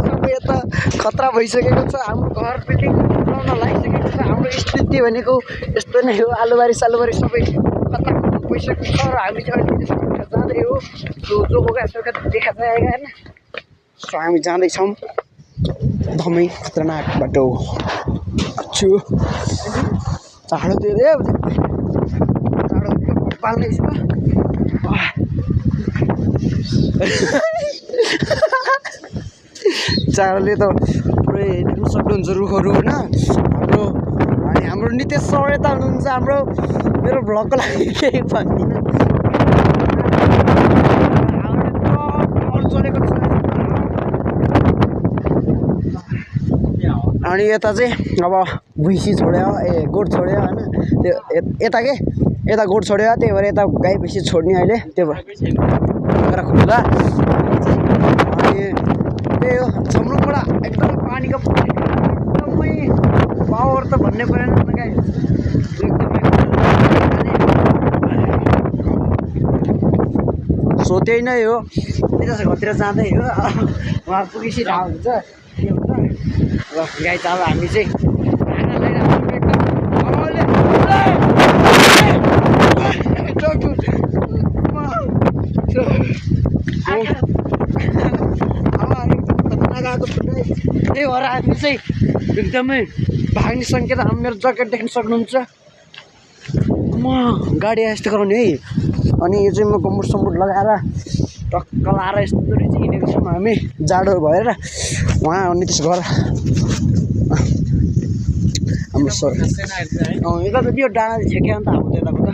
सबै यता खतरा भइसकेको छ। हाम्रो घर बिल्डिङ बनाउन लागिसकेको छ। हाम्रो स्थिति भनेको यस्तो नै हो। आलुबारी सालुबारी सबै खतरा भइसकेको छ र हामी चाहिँ अहिले जाँदै हो। जो होगा सबका देखा जाएगा होइन। सो हामी जाँदैछौँ एकदमै खतरनाक बाटो। छु चाँडो त्यो चाँडो पाल्दैछु। चाँडोले त पुरै हेर्नु सक्नुहुन्छ रुखहरू होइन। हाम्रो नितेश सर यता हुनुहुन्छ। हाम्रो मेरो भ्लगको लागि केही भन्दिनँ। अनि यता चाहिँ अब भुइँसी छोड्यो गोठ छोड्यो होइन। त्यो यता गोठ छोड्यो त्यही भएर यता गाई भैँसी छोड्ने अहिले त्यो भएर खुल्ला। अनि त्यही हो छम्रुङबाट एकदम पानीको एकदमै पावर त भन्ने परेन गाई सो त्यही नै हो। त्यही घरतिर जाँदै हो उहाँ पुगेपछि ढाउ हुन्छ के हुन्छ। र गाई त अब हामी चाहिँ त्यही भएर हामी चाहिँ एकदमै भाग्ने सङ्केत मेरो ज्याकेट देख्न सक्नुहुन्छ। म गाडी यस्तो गराउने है। अनि यो चाहिँ म गम्बुट सम्बुट लगाएर टक्क लाएर यस्तोरी चाहिँ हिँडेको छौँ हामी जाडो भएर। उहाँ नितेश घर हाम्रो सर यता त त्यो डाँडा झेक्यो अन्त हाम्रो यताको त।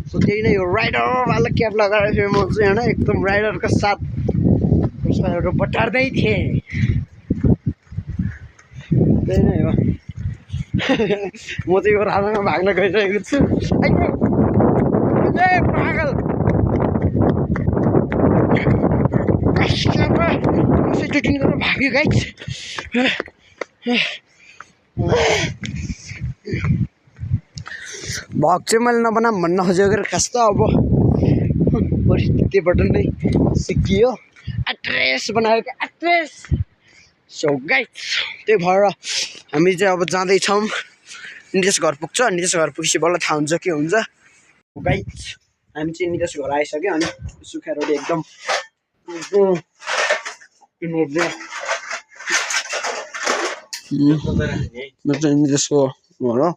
सो त्यही नै हो राइडरवाला क्याब लगाएर म चाहिँ होइन एकदम राइडरको साथ पुष्पाहरू बटार्दै थिएँ। त्यही नै हो। म चाहिँ यो राजामा भाग्न गइरहेको छु। पागल ट्रेकिङ गरेर भाग्यो गाइस। भ्लग चाहिँ मैले नबनाऊँ भन्न खोजेको कस्तो अब परिस्थितिबाट नै सिकियो। एड्रेस बनायो क्या एड्रेस। सो गाइस त्यही भएर हामी चाहिँ अब जाँदैछौँ। नितेश घर पुग्छ। नितेश घर पुगेपछि बल्ल थाहा हुन्छ के हुन्छ। गाइस हामी चाहिँ नितेश घर आइसक्यो। अनि सुखा रोटी एकदम नितेशको घर हो।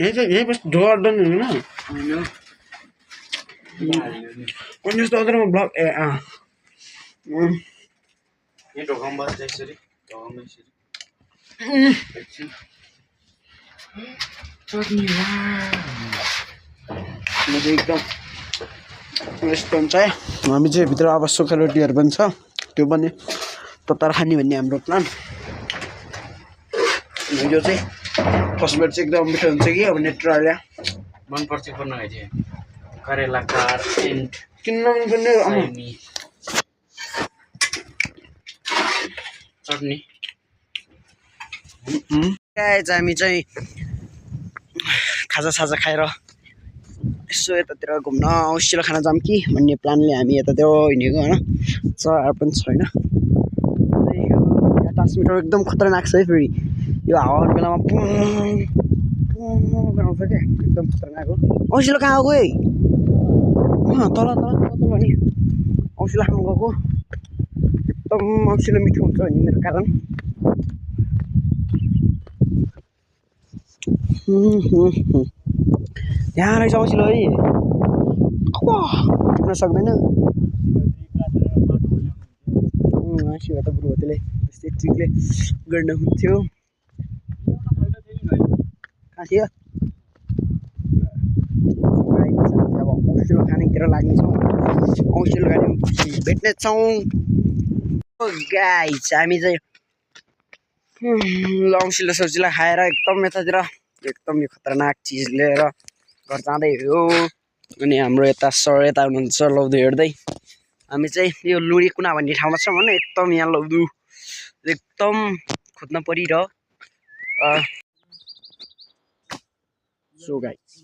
यही बस ढोका डन होइन कन्जुस त अदरमा ब्लग एकदम यस्तो हुन्छ है। हामी चाहिँ भित्र अब सुक्खा रोटीहरू पनि छ त्यो पनि ततार खाने भन्ने हाम्रो प्लान। यो चाहिँ फर्स्ट बेड चाहिँ एकदम मिठो हुन्छ कि अब नेट्रालिया मनपर्छ पर्न है करेला कार एन्ड किन्न पनि चटनी। हामी चाहिँ खाजा खाएर यसो यतातिर घुम्न औसिलो खाना जाऊँ कि भन्ने प्लानले हामी यतातिर हिँडेको होइन। चराहरू पनि छैन। ट्रान्समिटर एकदम खतरनाक छ है। फेरि यो हावा आउने बेलामा गराउँछ क्या एकदम खतरनाक हो। औसिलो कहाँ गएको है तल नि औसिलो खानु गएको। एकदम औसिलो मिठो हुन्छ भन्ने मेरो कारण। यहाँ रहेछ औसिलो है। टिप्न सक्दैन। आशीर्वाद त बरु त्यसले त्यस्तै ट्रिकले गर्न हुन्थ्यो। कहाँ थियो अब औसिलो खानेतिर लाग्नेछौँ। औसिलो खाने भेट्नेछौँ। गाइस हामी चाहिँ औसिलो सौसिलो खाएर एकदम यतातिर एकदम यो खतरनाक चिज लिएर घर जाँदै हो। अनि हाम्रो यता सर यता हुनुहुन्छ लौदो हेर्दै। हामी चाहिँ यो लुडी कुना भन्ने ठाउँमा छौँ भने एकदम यहाँ लौदो एकदम खोज्न परिरह सो गाइस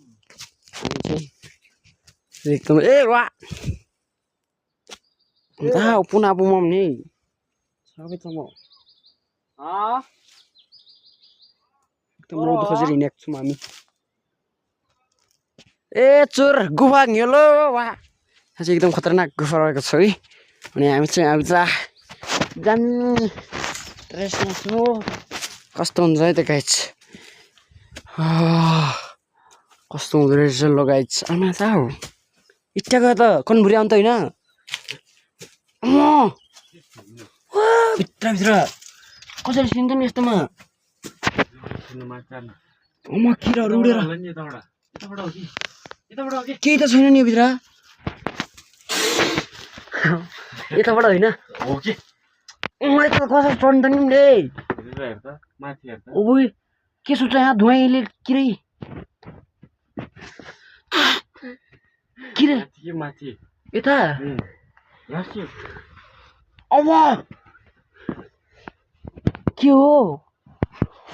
एकदम ए वा दा पुना पुमम नि सबै त म एकदम रोड खोजेर हिँडेको छौँ हामी ए चोर गुफा हेलो वा चाहिँ एकदम खतरनाक गुफा रहेको छ है अनि हामी चाहिँ अब जान्ने ड्रेसमा छु कस्तो हुन्छ है त गाइस कस्तो हुँदो रहेछ ल गाइस आमा त हो इट्टा गयो त कनभुरी आउनु त होइन भित्र कसरी सिन्छ नि यस्तोमा किराहरू उडेर केही त छैन नि भित्र यताबाट होइन यता कसरी चढ्नु त नि के सोच्छ यहाँ धुवाइले किरै यता अब के हो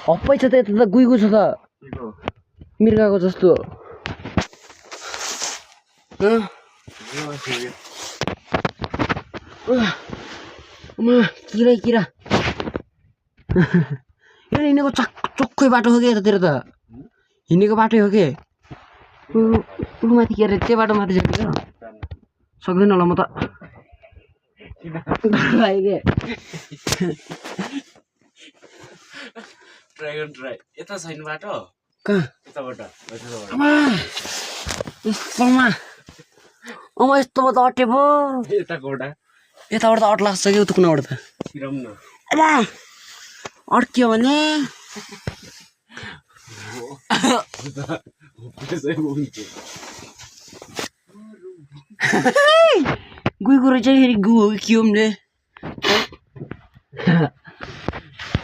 हप्पै छ त यता त गुइगो छ त मिर्गाको जस्तो किरा यो हिँडेको चोखै बाटो हो कि यतातिर त हिँडेको बाटै हो कि माथि के अरे त्यो बाटो माथि जान्छ सक्दैन होला म त यता छैन बाटो कहाँ यस्तोमा त अटे पो यताबाट त अट लाग्छ कि उता कुनाबाट त अड्क्यो भने गुइगो रहेछ फेरि गु हो कि के होले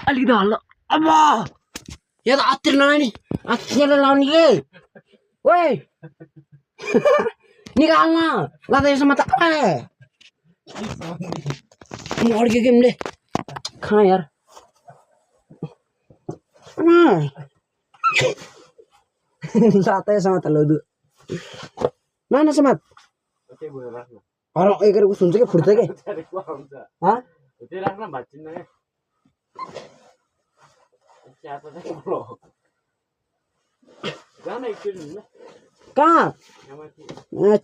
अलिकति हल्ला अब यो त अत्तिर नलाउने अत्तिर लाउने के ओए निकाल्न लाँदा यसमा त अड्क्यो गेमले खा यार लाता यसमा त लदु नाना समात एकर कुछ हुन्छ कि फुट्छ कि कहाँ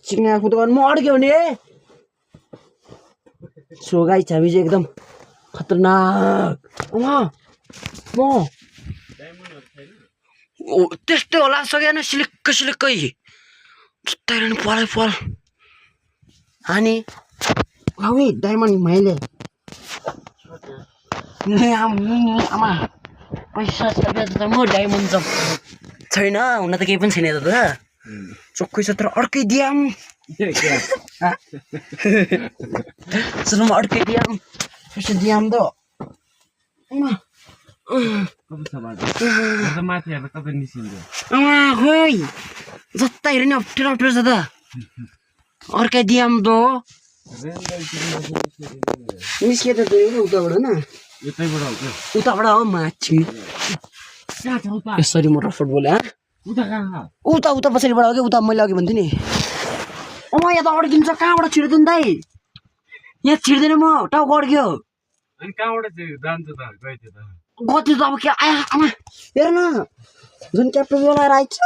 चिक्ने आफू त म अड्क्यो भने सो गाइस हामी चाहिँ एकदम खतरनाक म त्यस्तै होला सकेन सिलिक्कै जुत्ताइरहनु पल हानी है डायमन्ड मैले आमा पैसा छ त म डायमन्ड छैन हुन त केही पनि छैन त चोखै छ तर अर्कै दियाम सुनमा अर्कै दियाम पैसा दियाम त खोइ जता हेऱ्यो नि अप्ठ्यारो छ त अर्कै दियाम त निस्के त उताबाट न उताबाट हो माछी यसरी म रफट बोले उता पछाडिबाट हो कि उता मैले अघि भन्थेँ नि यहाँ त अड्किन्छ कहाँबाट छिर्दैन दाइ यहाँ छिर्दैन म टाउको अड्क्यो गति त अब के आया आमा हेर न जुन क्याप्टन लगाएर आइछ